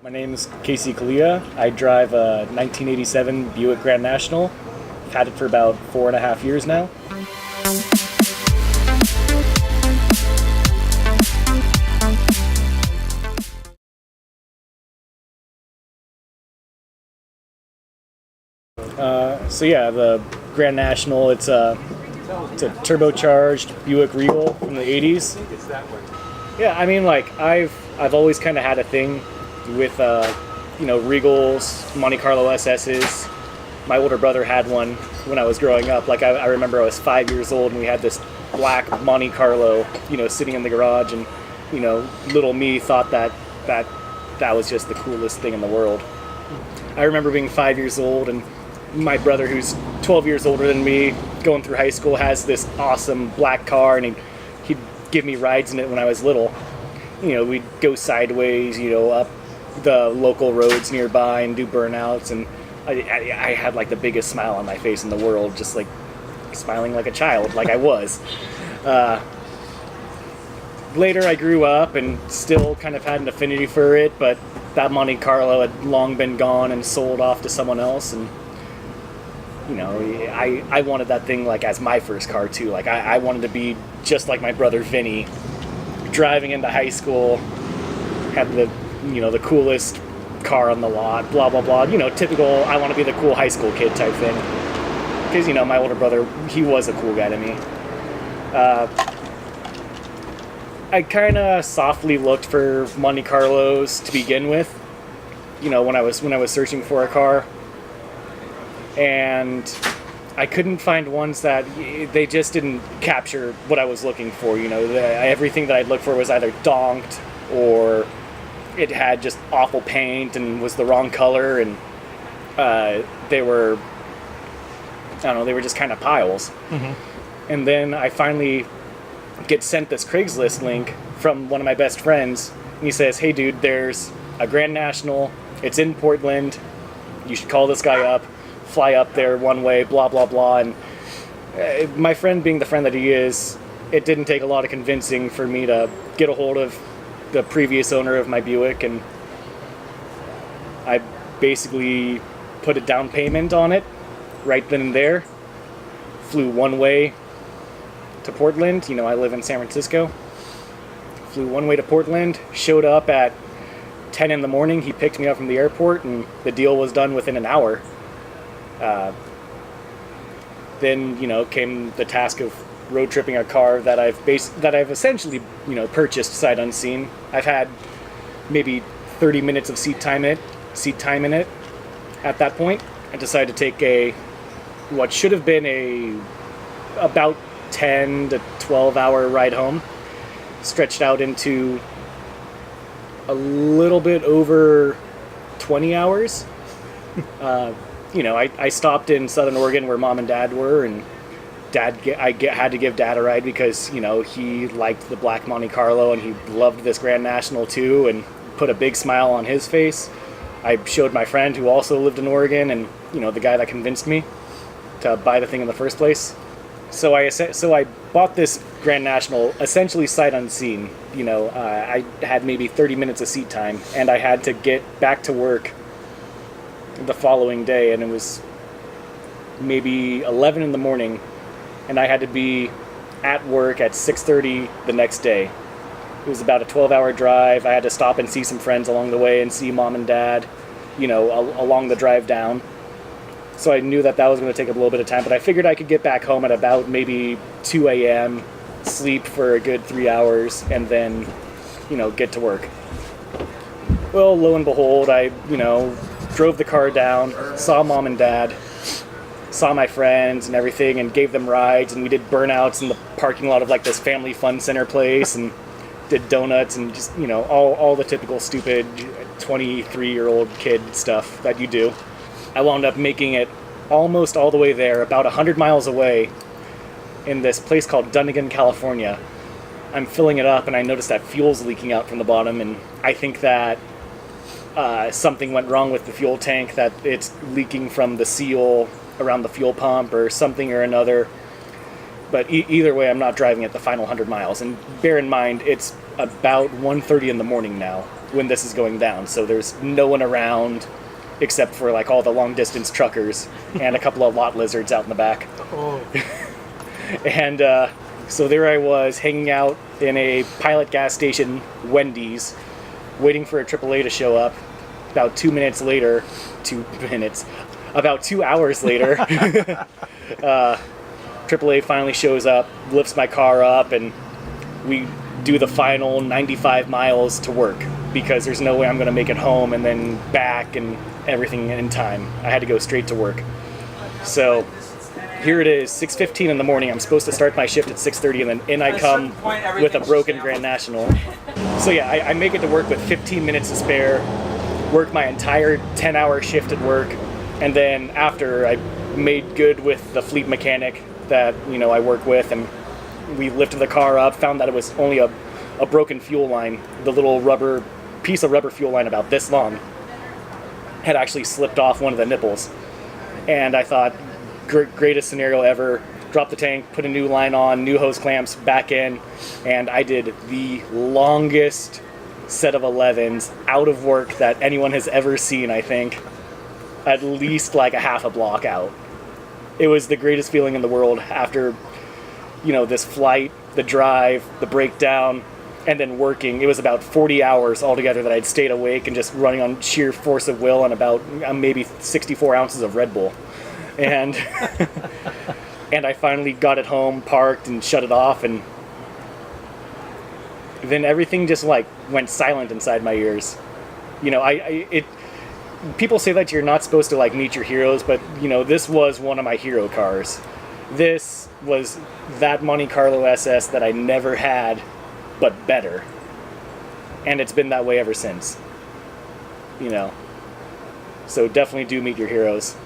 My name is Calia. I drive a 1987 Buick Grand National. I've had it for about 4.5 years now. So yeah, the Grand National, it's a turbocharged Buick Regal from the 80s. Yeah, I mean, like, I've always kind of had a thing with Regals, Monte Carlo SS's. My older brother had one when I was growing up. Like, I remember I was 5 years old and we had this black Monte Carlo, sitting in the garage, and little me thought that was just the coolest thing in the world. I remember being 5 years old, and my brother, who's 12 years older than me, going through high school, has this awesome black car, and he'd give me rides in it when I was little. We'd go sideways, up the local roads nearby and do burnouts, and I had like the biggest smile on my face in the world, just like smiling like a child, like I was. Later I grew up and still kind of had an affinity for it, but that Monte Carlo had long been gone and sold off to someone else, and I wanted that thing like as my first car too. Like I wanted to be just like my brother Vinny, driving into high school, had the coolest car on the lot, blah blah blah. Typical I want to be the cool high school kid type thing. Because my older brother, he was a cool guy to me. I kind of softly looked for Monte Carlos to begin with. When I was searching for a car. And I couldn't find ones that they just didn't capture what I was looking for. Everything that I'd look for was either donked or it had just awful paint and was the wrong color, and they were just kind of piles. Mm-hmm. And then I finally get sent this Craigslist link from one of my best friends, and he says, "Hey dude, there's a Grand National, it's in Portland, you should call this guy up, fly up there one way, blah blah blah." And my friend, being the friend that he is, it didn't take a lot of convincing for me to get a hold of the previous owner of my Buick, and I basically put a down payment on it right then and there. Flew one way to Portland. I live in San Francisco. Flew one way to Portland, showed up at 10 in the morning. He picked me up from the airport, and the deal was done within an hour. Then came the task of road tripping a car that I've essentially purchased sight unseen. I've had maybe 30 minutes of seat time in it. At that point, I decided to take what should have been about 10 to 12 hour ride home, stretched out into a little bit over 20 hours. I stopped in Southern Oregon where Mom and Dad were, and I had to give Dad a ride because, he liked the black Monte Carlo and he loved this Grand National too, and put a big smile on his face. I showed my friend who also lived in Oregon, and, the guy that convinced me to buy the thing in the first place. So I bought this Grand National essentially sight unseen. I had maybe 30 minutes of seat time, and I had to get back to work the following day, and it was maybe 11 in the morning, and I had to be at work at 6:30 the next day. It was about a 12-hour drive. I had to stop and see some friends along the way and see Mom and Dad, along the drive down. So I knew that was going to take a little bit of time, but I figured I could get back home at about maybe 2 a.m., sleep for a good 3 hours, and then, get to work. Well, lo and behold, I, drove the car down, saw Mom and Dad, saw my friends and everything, and gave them rides, and we did burnouts in the parking lot of like this family fun center place, and did donuts and just, all the typical stupid 23-year-old kid stuff that you do. I wound up making it almost all the way there, about 100 miles away, in this place called Dunnigan, California. I'm filling it up, and I noticed that fuel's leaking out from the bottom, and I think that something went wrong with the fuel tank, that it's leaking from the seal around the fuel pump or something or another. But either way, I'm not driving it the final 100 miles. And bear in mind, it's about 1:30 in the morning now. when this is going down. So there's no one around except for like all the long distance truckers and a couple of lot lizards out in the back. Oh. And so there I was hanging out in a pilot gas station, Wendy's, waiting for a AAA to show up. About 2 minutes later, about 2 hours later, AAA finally shows up, lifts my car up, and we do the final 95 miles to work because there's no way I'm going to make it home and then back and everything in time. I had to go straight to work. So here it is, 6:15 in the morning. I'm supposed to start my shift at 6:30, and then in I come with a broken Grand National. So yeah, I make it to work with 15 minutes to spare, work my entire 10-hour shift at work, and then after I made good with the fleet mechanic that I work with, and we lifted the car up, found that it was only a broken fuel line. The little piece of rubber fuel line about this long had actually slipped off one of the nipples. And I thought, greatest scenario ever. Drop the tank, put a new line on, new hose clamps, back in, and I did the longest set of 11s out of work that anyone has ever seen, I think. At least like a half a block out. It was the greatest feeling in the world after, this flight, the drive, the breakdown, and then working. It was about 40 hours altogether that I'd stayed awake and just running on sheer force of will and about maybe 64 ounces of Red Bull. And and I finally got it home, parked, and shut it off, and then everything just went silent inside my ears. People say that you're not supposed to meet your heroes, but this was one of my hero cars. This was that Monte Carlo SS that I never had, but better. And it's been that way ever since. So definitely do meet your heroes.